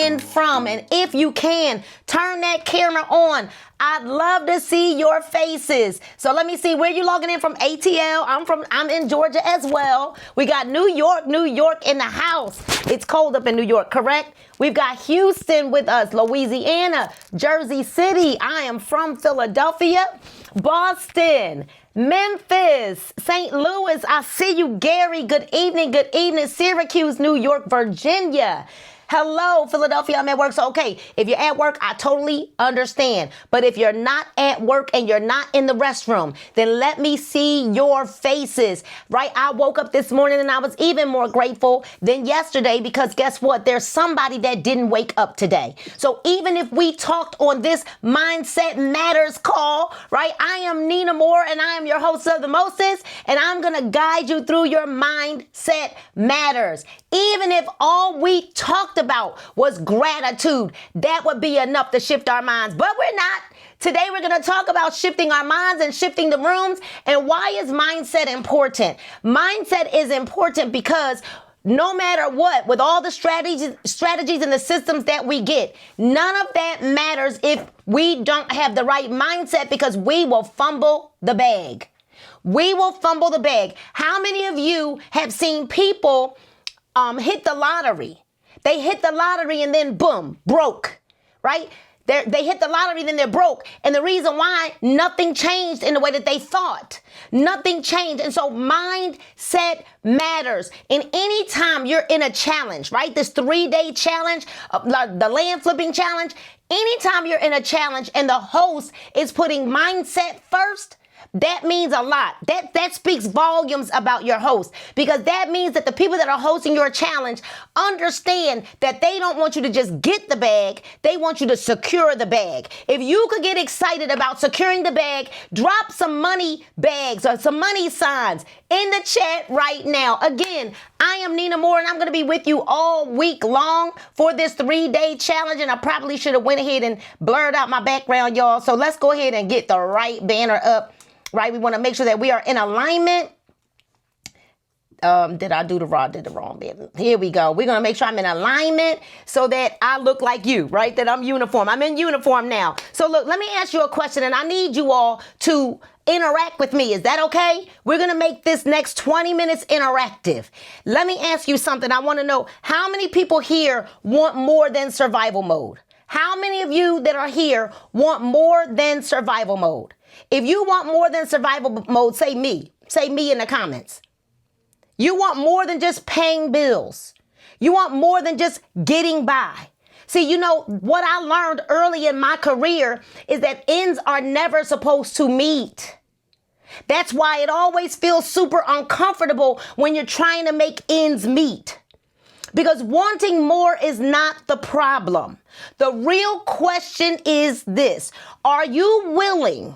in from. And if you can, turn that camera on. I'd love to see your faces. So let me see where you logging in from. ATL. I'm in Georgia as well. We got New York in the house. It's cold up in New York, correct? We've got Houston with us, Louisiana, Jersey City. I am from Philadelphia, Boston, Memphis, St. Louis. I see you, Gary. Good evening. Good evening. Syracuse, New York, Virginia. Hello, Philadelphia. I'm at work. So, okay, if you're at work, I totally understand. But if you're not at work and you're not in the restroom, then let me see your faces, right? I woke up this morning and I was even more grateful than yesterday because guess what? There's somebody that didn't wake up today. So even if we talked on this Mindset Matters call, right? I am Nina Moore and I am your host of the Moses, and I'm going to guide you through your Mindset Matters. Even if all we talked about was gratitude, that would be enough to shift our minds. But we're not. Today, we're going to talk about shifting our minds and shifting the rooms. And why is mindset important? Mindset is important because no matter what, with all the strategies and the systems that we get, none of that matters if we don't have the right mindset, because we will fumble the bag. We will fumble the bag. How many of you have seen people hit the lottery? They hit the lottery and then boom, broke, right? They hit the lottery, then they're broke. And the reason why, nothing changed in the way that they thought. Nothing changed. And so mindset matters. And anytime you're in a challenge, right? This 3-day challenge, the land flipping challenge, anytime you're in a challenge and the host is putting mindset first, that means a lot. That speaks volumes about your host, because that means that the people that are hosting your challenge understand that they don't want you to just get the bag. They want you to secure the bag. If you could get excited about securing the bag, drop some money bags or some money signs in the chat right now. Again, I am Nina Moore, and I'm going to be with you all week long for this 3-day challenge. And I probably should have went ahead and blurred out my background, y'all. So let's go ahead and get the right banner up. Right, we want to make sure that we are in alignment. Did the wrong bit? Here we go. We're going to make sure I'm in alignment so that I look like you, right? That I'm uniform. I'm in uniform now. So look, let me ask you a question, and I need you all to interact with me. Is that okay? We're going to make this next 20 minutes interactive. Let me ask you something. I want to know, how many people here want more than survival mode? How many of you that are here want more than survival mode? If you want more than survival mode, say me. Say me in the comments. You want more than just paying bills. You want more than just getting by. See, you know, what I learned early in my career is that ends are never supposed to meet. That's why it always feels super uncomfortable when you're trying to make ends meet. Because wanting more is not the problem. The real question is this: are you willing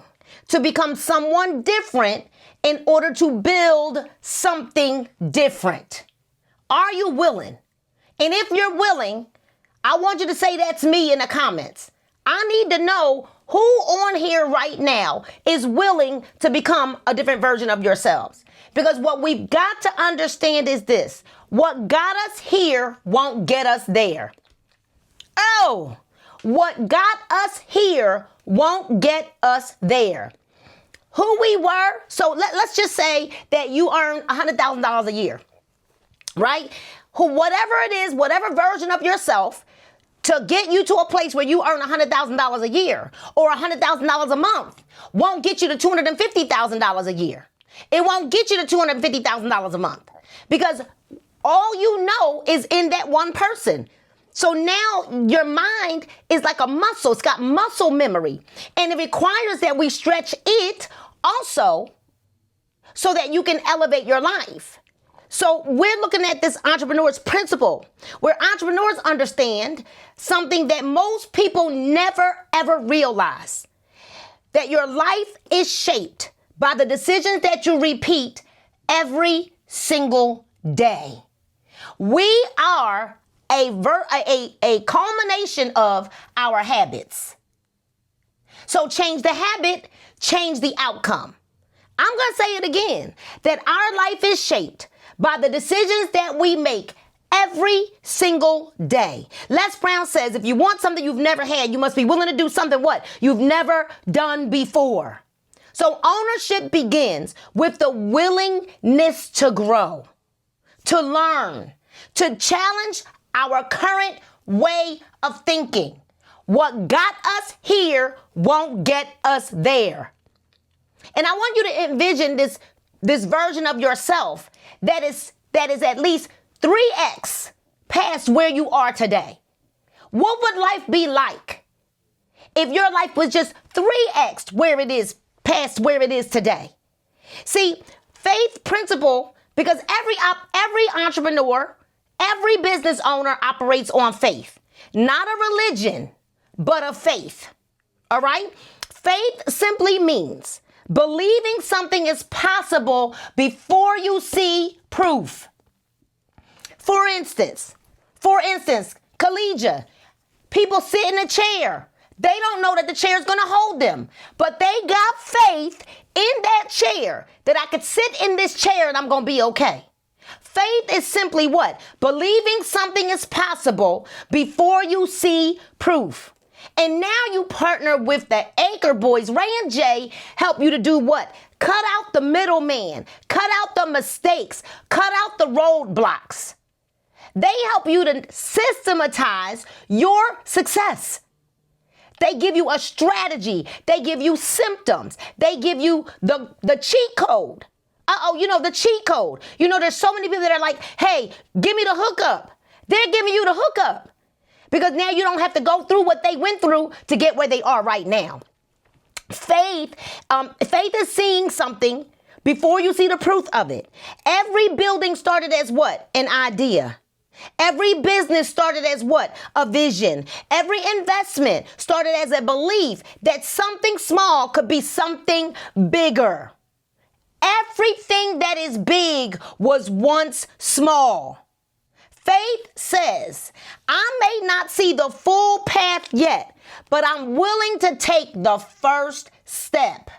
to become someone different in order to build something different? Are you willing? And if you're willing, I want you to say that's me in the comments. I need to know who on here right now is willing to become a different version of yourselves. Because what we've got to understand is this: what got us here won't get us there. Oh, what got us here won't get us there. Who we were, so let's just say that you earn $100,000 a year, right? Whatever it is, whatever version of yourself, to get you to a place where you earn $100,000 a year or $100,000 a month won't get you to $250,000 a year. It won't get you to $250,000 a month, because all you know is in that one person. So now your mind is like a muscle. It's got muscle memory, and it requires that we stretch it also so that you can elevate your life. So we're looking at this entrepreneur's principle, where entrepreneurs understand something that most people never, ever realize: that your life is shaped by the decisions that you repeat every single day. We are a culmination of our habits. So change the habit, change the outcome. I'm going to say it again, that our life is shaped by the decisions that we make every single day. Les Brown says, if you want something you've never had, you must be willing to do something what? You've never done before. So ownership begins with the willingness to grow, to learn, to challenge our current way of thinking. What got us here won't get us there. And I want you to envision this version of yourself that is at least 3x past where you are today. What would life be like if your life was just 3x where it is past where it is today? See, faith principle, because every entrepreneur, every business owner operates on faith. Not a religion, but a faith. All right? Faith simply means believing something is possible before you see proof. For instance, Collegia, people sit in a chair. They don't know that the chair is going to hold them, but they got faith in that chair that I could sit in this chair and I'm going to be okay. Faith is simply what? Believing something is possible before you see proof. And now you partner with the Anchor Boys. Ray and Jay help you to do what? Cut out the middleman, cut out the mistakes, cut out the roadblocks. They help you to systematize your success. They give you a strategy. They give you symptoms. They give you the cheat code. The cheat code. There's so many people that are like, hey, give me the hookup. They're giving you the hookup because now you don't have to go through what they went through to get where they are right now. Faith is seeing something before you see the proof of it. Every building started as what? An idea. Every business started as what? A vision. Every investment started as a belief that something small could be something bigger. Everything that is big was once small. Faith says, I may not see the full path yet, but I'm willing to take the first step.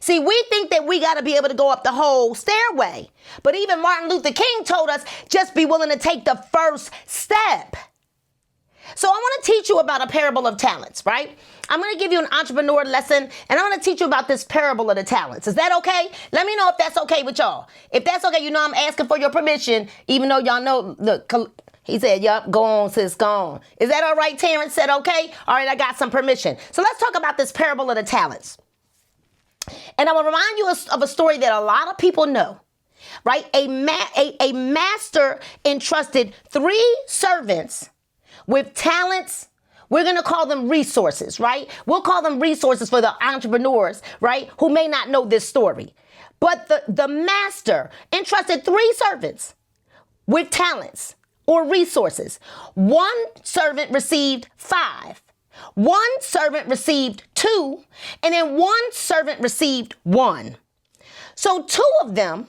See, we think that we got to be able to go up the whole stairway. But even Martin Luther King told us, just be willing to take the first step. So I want to teach you about a parable of talents, right? I'm going to give you an entrepreneur lesson, and I'm going to teach you about this parable of the talents. Is that okay? Let me know if that's okay with y'all. If that's okay, I'm asking for your permission, even though y'all know, look, he said, yup, go on, sis, go on. Is that all right? Terrence said, okay. All right, I got some permission. So let's talk about this parable of the talents. And I will remind you of a story that a lot of people know, right? A master entrusted 3 servants with talents. We're going to call them resources, right? We'll call them resources for the entrepreneurs, right, who may not know this story. But the master entrusted 3 servants with talents or resources. 1 servant received 5. 1 servant received 2, and then 1 servant received 1. So 2 of them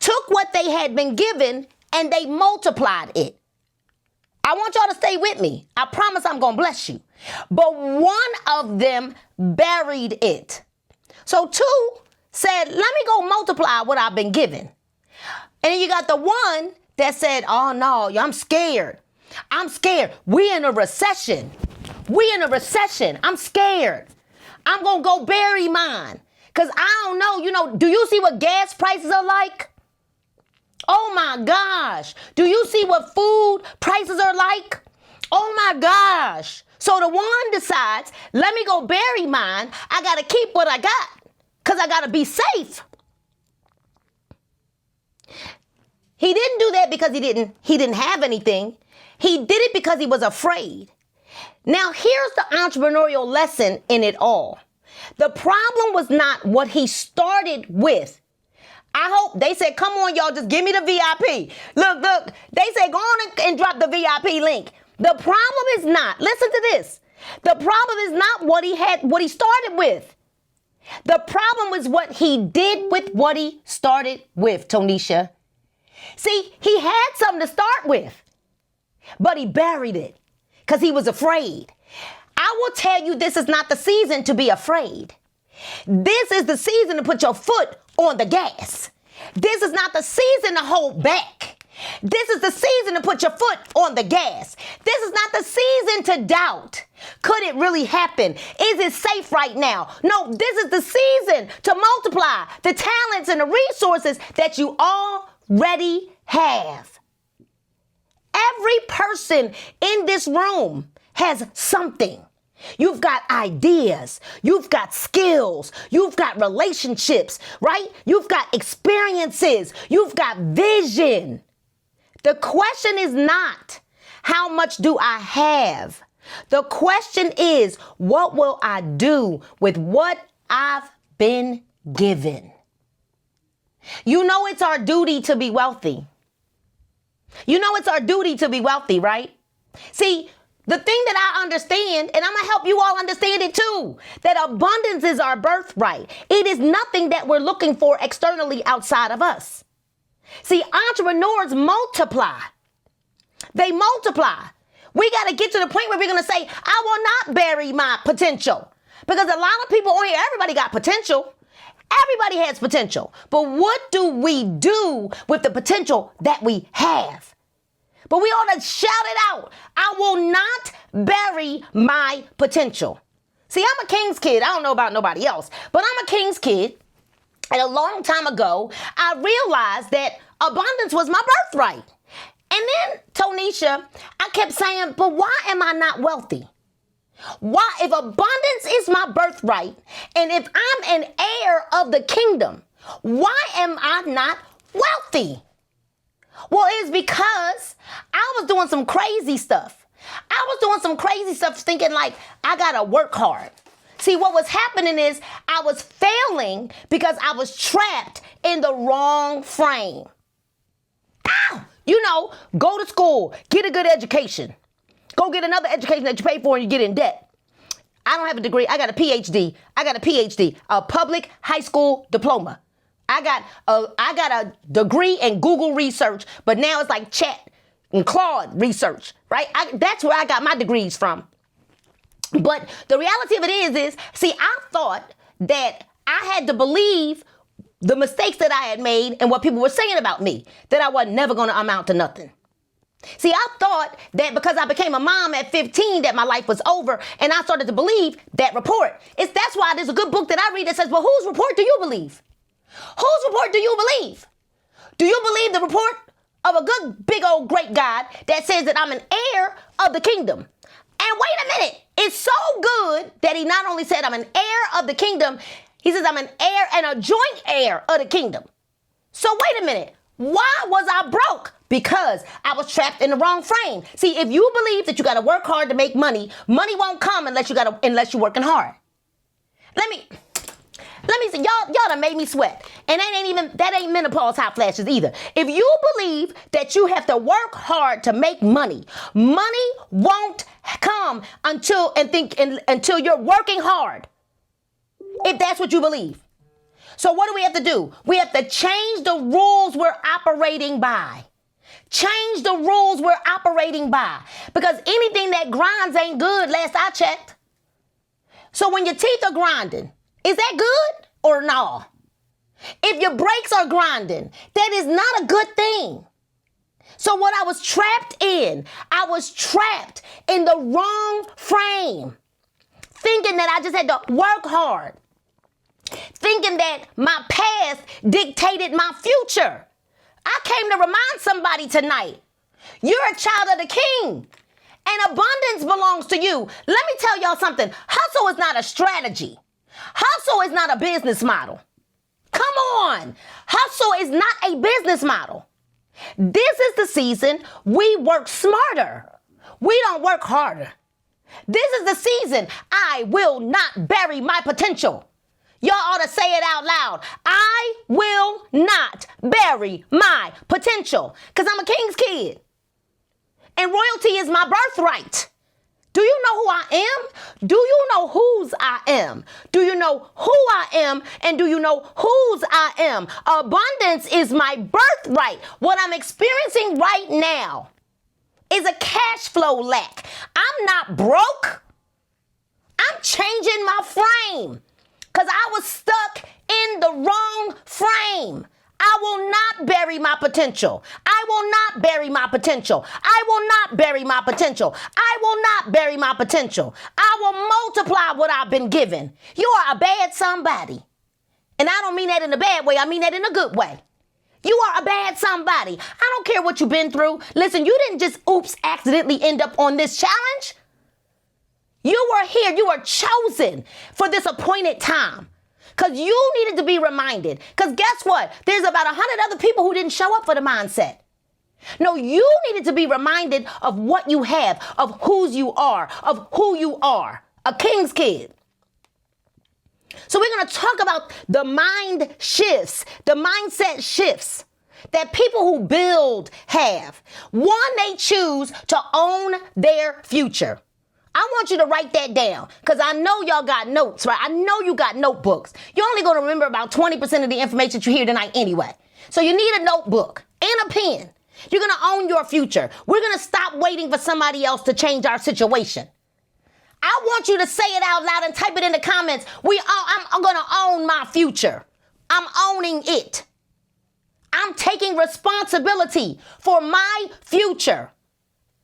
took what they had been given and they multiplied it. I want y'all to stay with me. I promise I'm going to bless you. But 1 of them buried it. So 2 said, let me go multiply what I've been given. And then you got the 1 that said, oh no, I'm scared. I'm scared. We in a recession. I'm scared. I'm going to go bury mine. Because I don't know, do you see what gas prices are like? Oh my gosh. Do you see what food prices are like? Oh my gosh. So the 1 decides, let me go bury mine. I got to keep what I got because I got to be safe. He didn't do that because he didn't have anything. He did it because he was afraid. Now, here's the entrepreneurial lesson in it all. The problem was not what he started with. I hope they said, come on, y'all, just give me the VIP. Look, they said, go on and drop the VIP link. The problem is not, listen to this. The problem is not what he started with. The problem was what he did with what he started with, Tonisha. See, he had something to start with, but he buried it because he was afraid. I will tell you, this is not the season to be afraid. This is the season to put your foot on the gas. This is not the season to hold back. This is the season to put your foot on the gas. This is not the season to doubt. Could it really happen? Is it safe right now? No, this is the season to multiply the talents and the resources that you already have. Every person in this room has something. You've got ideas, you've got skills, you've got relationships, right? You've got experiences, you've got vision. The question is not, how much do I have? The question is, what will I do with what I've been given? You know it's our duty to be wealthy. You know it's our duty to be wealthy, right? See, the thing that I understand, and I'm going to help you all understand it too, that abundance is our birthright. It is nothing that we're looking for externally outside of us. See, entrepreneurs multiply. They multiply. We got to get to the point where we're going to say, I will not bury my potential. Because a lot of people on here, everybody got potential. Everybody has potential. But what do we do with the potential that we have? But we ought to shout it out. I will not bury my potential. See, I'm a King's kid. I don't know about nobody else, but I'm a King's kid. And a long time ago, I realized that abundance was my birthright. And then, Tonisha, I kept saying, but why am I not wealthy? Why, if abundance is my birthright, and if I'm an heir of the kingdom, why am I not wealthy? Well, it's because I was doing some crazy stuff. I was doing some crazy stuff thinking like, I gotta work hard. See, what was happening is I was failing because I was trapped in the wrong frame. Ow! You know, go to school, get a good education. Go get another education that you pay for and you get in debt. I don't have a degree. I got a PhD. A public high school diploma. I got a degree in Google research, but now it's like Chat and Claude research, right? That's where I got my degrees from. But the reality of it is, see, I thought that I had to believe the mistakes that I had made and what people were saying about me, that I was never going to amount to nothing. See, I thought that because I became a mom at 15 that my life was over, and I started to believe that report. That's why there's a good book that I read that says, well, whose report do you believe? Whose report do you believe? Do you believe the report of a good, big old great God that says that I'm an heir of the kingdom? And wait a minute, it's so good that he not only said I'm an heir of the kingdom, he says I'm an heir and a joint heir of the kingdom. So wait a minute, why was I broke? Because I was trapped in the wrong frame. See, if you believe that you got to work hard to make money, money won't come unless you're working hard. Let me see, y'all done made me sweat. And that ain't menopause hot flashes either. If you believe that you have to work hard to make money, money won't come until you're working hard. If that's what you believe. So what do we have to do? We have to change the rules we're operating by. Change the rules we're operating by. Because anything that grinds ain't good, last I checked. So when your teeth are grinding, is that good or no? If your brakes are grinding, that is not a good thing. So what I was trapped in the wrong frame. Thinking that I just had to work hard. Thinking that my past dictated my future. I came to remind somebody tonight, you're a child of the King, and abundance belongs to you. Let me tell y'all something. Hustle is not a strategy. Hustle is not a business model. Come on. Hustle is not a business model. This is the season we work smarter. We don't work harder. This is the season I will not bury my potential. Y'all ought to say it out loud. I will not bury my potential because I'm a King's kid. And royalty is my birthright. Do you know who I am? Do you know whose I am? Do you know who I am? And do you know whose I am? Abundance is my birthright. What I'm experiencing right now is a cash flow lack. I'm not broke. I'm changing my frame. Because I was stuck in the wrong frame. I will not bury my potential. I will not bury my potential. I will not bury my potential. I will not bury my potential. I will multiply what I've been given. You are a bad somebody. And I don't mean that in a bad way. I mean that in a good way. You are a bad somebody. I don't care what you've been through. Listen, you didn't just accidentally end up on this challenge. You were here. You were chosen for this appointed time. Because you needed to be reminded. Because guess what? There's about 100 other people who didn't show up for the mindset. No, you needed to be reminded of what you have, of whose you are, of who you are. A king's kid. So we're going to talk about the mind shifts, the mindset shifts that people who build have. One, they choose to own their future. I want you to write that down because I know y'all got notes, right? I know you got notebooks. You're only going to remember about 20% of the information that you hear tonight anyway. So you need a notebook and a pen. You're going to own your future. We're going to stop waiting for somebody else to change our situation. I want you to say it out loud and type it in the comments. I'm going to own my future. I'm owning it. I'm taking responsibility for my future.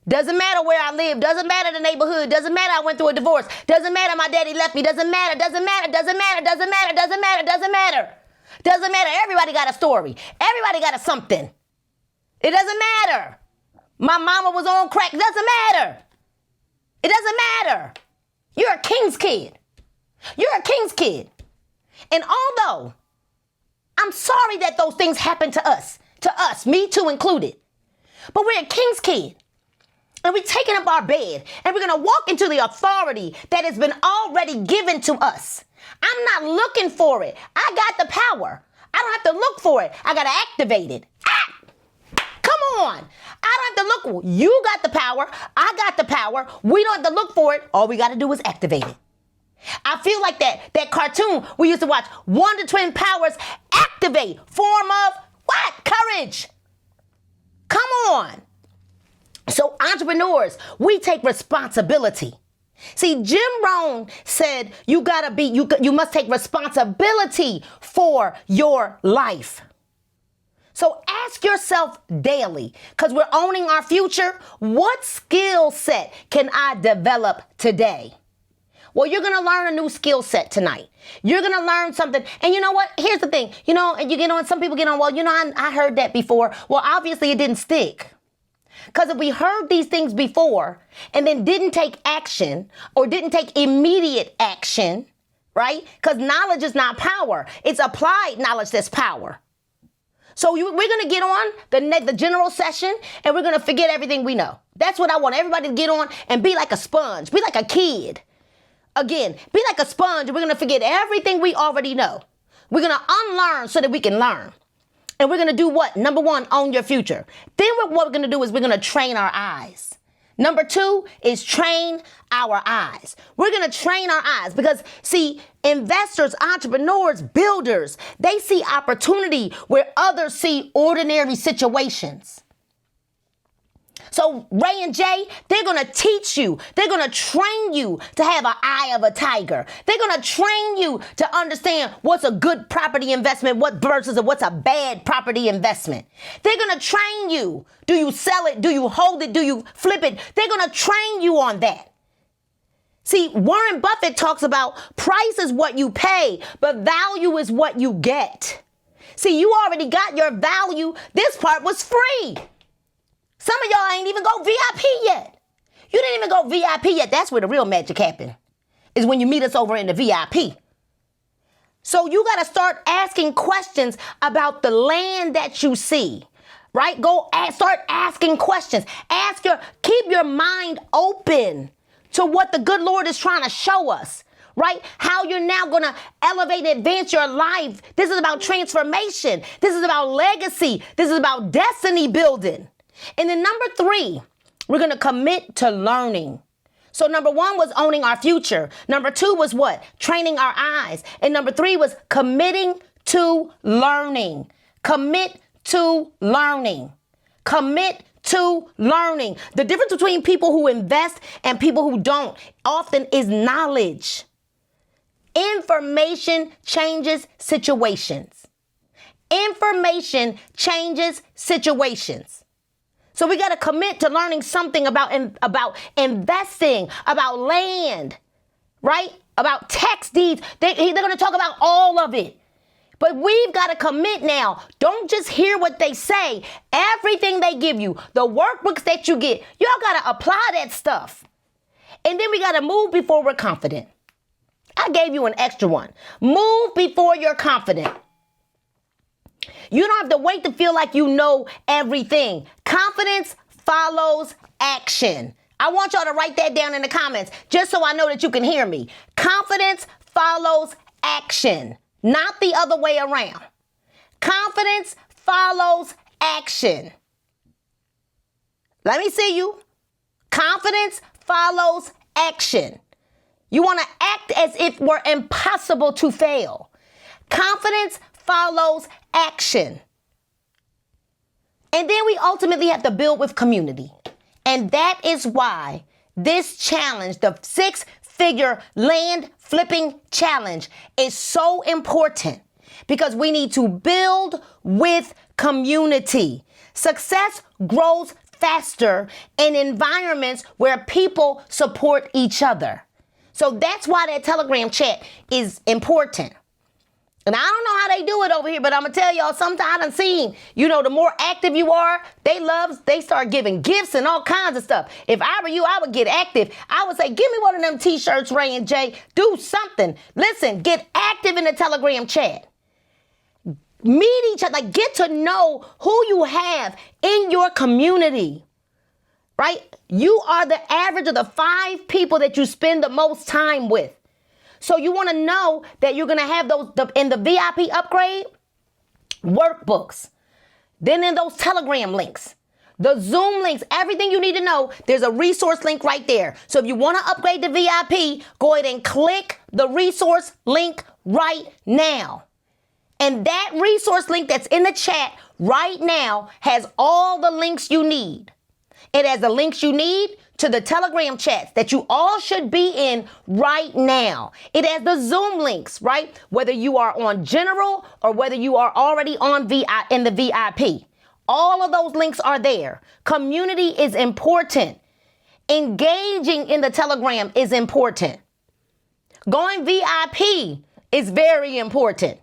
Doesn't matter where I live. Doesn't matter the neighborhood. Doesn't matter I went through a divorce. Doesn't matter my daddy left me. Doesn't matter. Doesn't matter. Doesn't matter. Doesn't matter. Doesn't matter. Doesn't matter. Doesn't matter. Everybody got a story. Everybody got a something. It doesn't matter. My mama was on crack. It doesn't matter. It doesn't matter. You're a king's kid. You're a king's kid. And although I'm sorry that those things happened to us, me too included, but we're a king's kid. And we're taking up our bed and we're going to walk into the authority that has been already given to us. I'm not looking for it. I got the power. I don't have to look for it. I got to activate it. Come on. I don't have to look. You got the power. I got the power. We don't have to look for it. All we got to do is activate it. I feel like that cartoon we used to watch, Wonder Twin Powers, activate, form of what? Courage. Come on. So entrepreneurs, we take responsibility. See, Jim Rohn said you must take responsibility for your life. So ask yourself daily, because we're owning our future, what skill set can I develop today? Well, you're going to learn a new skill set tonight. You're going to learn something. And you know what? Here's the thing. And you get on, some people get on, well, I heard that before. Well, obviously it didn't stick. Because if we heard these things before and then didn't take action or didn't take immediate action, right? Because knowledge is not power. It's applied knowledge that's power. So we're going to get on the general session and we're going to forget everything we know. That's what I want everybody to get on and be like a sponge. Be like a kid. Again, be like a sponge. We're going to forget everything we already know. We're going to unlearn so that we can learn. And we're going to do what? Number one, own your future. Then what we're going to do is we're going to train our eyes. Number two is train our eyes. We're going to train our eyes because, see, investors, entrepreneurs, builders, they see opportunity where others see ordinary situations. So Ray and Jay, they're going to teach you. They're going to train you to have an eye of a tiger. They're going to train you to understand what's a good property investment, versus what's a bad property investment. They're going to train you. Do you sell it? Do you hold it? Do you flip it? They're going to train you on that. See, Warren Buffett talks about price is what you pay, but value is what you get. See, you already got your value. This part was free. Some of y'all ain't even go VIP yet. You didn't even go VIP yet. That's where the real magic happened, is when you meet us over in the VIP. So you got to start asking questions about the land that you see, right? Start asking questions. Keep your mind open to what the good Lord is trying to show us, right? How you're now going to elevate and advance your life. This is about transformation. This is about legacy. This is about destiny building. And then number three, we're going to commit to learning. So number one was owning our future. Number two was what? Training our eyes. And number three was committing to learning. Commit to learning. Commit to learning. The difference between people who invest and people who don't often is knowledge. Information changes situations. Information changes situations. So we got to commit to learning something about investing, about land, right? About tax deeds. They're going to talk about all of it. But we've got to commit now. Don't just hear what they say. Everything they give you, the workbooks that you get, y'all got to apply that stuff. And then we got to move before we're confident. I gave you an extra one. Move before you're confident. You don't have to wait to feel like you know everything. Confidence follows action. I want y'all to write that down in the comments just so I know that you can hear me. Confidence follows action, not the other way around. Confidence follows action. Let me see you. Confidence follows action. You want to act as if we're impossible to fail. Confidence follows action. And then we ultimately have to build with community. And that is why this challenge, the 6-figure land flipping challenge, is so important, because we need to build with community. Success grows faster in environments where people support each other. So that's why that Telegram chat is important. And I don't know how they do it over here, but I'm going to tell y'all, sometimes I've seen, the more active you are, they start giving gifts and all kinds of stuff. If I were you, I would get active. I would say, give me one of them t-shirts, Ray and Jay. Do something. Listen, get active in the Telegram chat. Meet each other, get to know who you have in your community, right? You are the average of the 5 people that you spend the most time with. So you want to know that you're going to have those in the VIP upgrade workbooks, then in those Telegram links, the Zoom links, everything you need to know. There's a resource link right there. So if you want to upgrade to VIP, go ahead and click the resource link right now. And that resource link that's in the chat right now has all the links you need. It has the links you need to the Telegram chats that you all should be in right now. It has the Zoom links, right? Whether you are on general or whether you are already on in the VIP. All of those links are there. Community is important. Engaging in the Telegram is important. Going VIP is very important.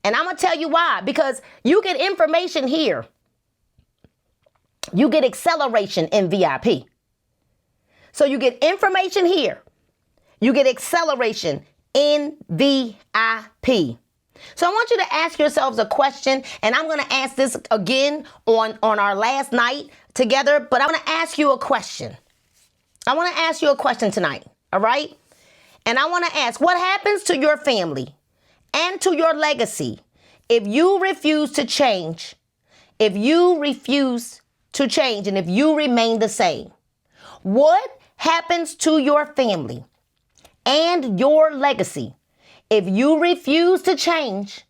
And I'm going to tell you why. Because you get information here. You get acceleration in VIP. So you get information here. You get acceleration in VIP. So I want you to ask yourselves a question, and I'm going to ask this again on our last night together, but I want to ask you a question. I want to ask you a question tonight, all right? And I want to ask, what happens to your family and to your legacy if you refuse to change? If you refuse to change and if you remain the same? What happens to your family and your legacy if you refuse to change,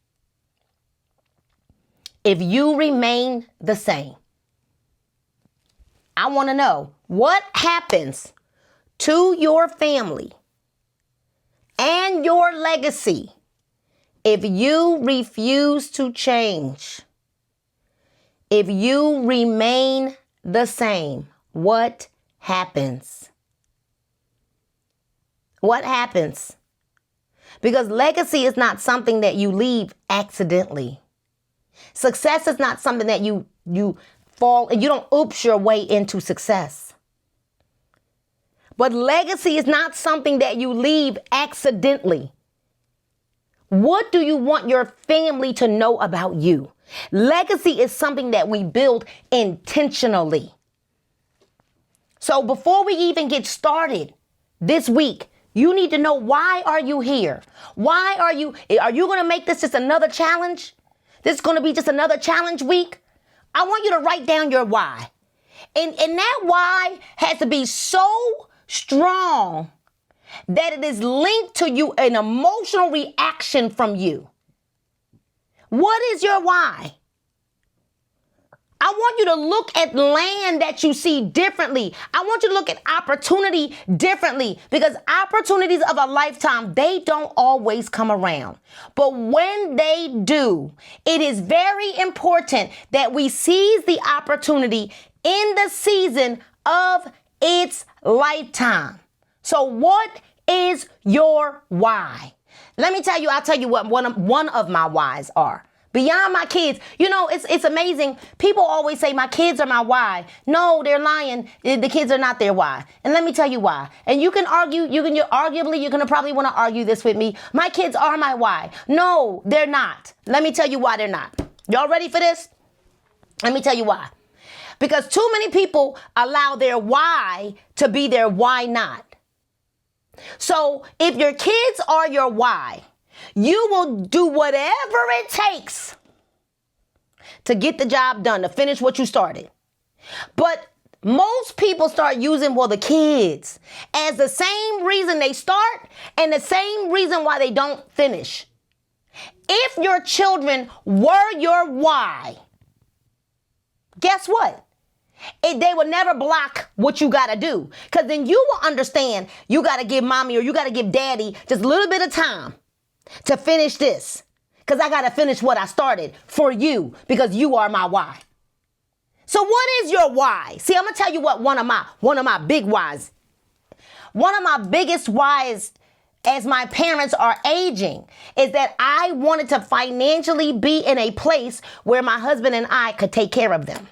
if you remain the same? I want to know, what happens to your family and your legacy if you refuse to change? If you remain the same, what happens? What happens? Because legacy is not something that you leave accidentally. Success is not something that you fall and you don't oops your way into success. But legacy is not something that you leave accidentally. What do you want your family to know about you? Legacy is something that we build intentionally. So before we even get started this week, you need to know, why are you here? Why are you going to make this just another challenge? This is going to be just another challenge week? I want you to write down your why. And that why has to be so strong that it is linked to you, an emotional reaction from you. What is your why? I want you to look at land that you see differently. I want you to look at opportunity differently, because opportunities of a lifetime, they don't always come around. But when they do, it is very important that we seize the opportunity in the season of its lifetime. So what is your why? Let me tell you, I'll tell you what one of my whys are. Beyond my kids, it's amazing. People always say my kids are my why. No, they're lying. The kids are not their why. And let me tell you why. And you can argue, you're going to probably want to argue this with me. My kids are my why. No, they're not. Let me tell you why they're not. Y'all ready for this? Let me tell you why. Because too many people allow their why to be their why not. So if your kids are your why, you will do whatever it takes to get the job done, to finish what you started. But most people start using, the kids as the same reason they start and the same reason why they don't finish. If your children were your why, guess what? They will never block what you got to do. Because then you will understand you got to give mommy or you got to give daddy just a little bit of time to finish this, because I got to finish what I started for you, because you are my why. So what is your why? See, I'm going to tell you what one of my big whys. One of my biggest whys as my parents are aging is that I wanted to financially be in a place where my husband and I could take care of them.